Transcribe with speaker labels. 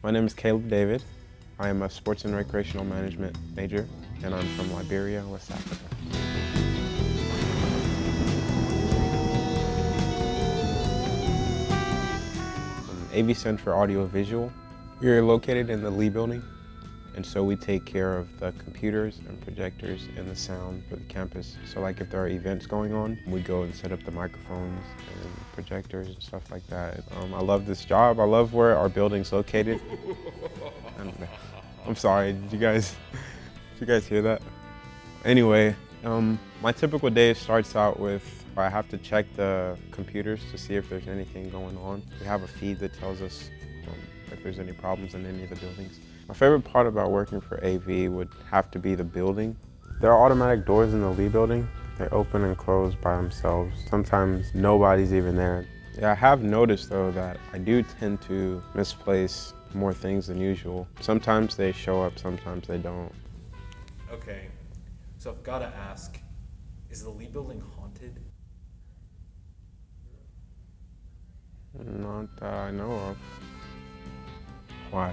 Speaker 1: My name is Caleb David. I am a sports and recreational management major, and I'm from Liberia, West Africa. AV stands for Audio Visual. We are located in the Lee Building, and so we take care of the computers and projectors and the sound for the campus. So like if there are events going on, we go and set up the microphones and projectors and stuff like that. I love this job. I love where our building's located. I'm sorry, did you guys hear that? Anyway, my typical day starts out with I have to check the computers to see if there's anything going on. We have a feed that tells us if there's any problems in any of the buildings. My favorite part about working for AV would have to be the building. There are automatic doors in the Lee building. They open and close by themselves. Sometimes nobody's even there. Yeah, I have noticed though that I do tend to misplace more things than usual. Sometimes they show up, sometimes they don't.
Speaker 2: Okay, so I've got to ask, is the Lee building haunted?
Speaker 1: Not that I know of. Why?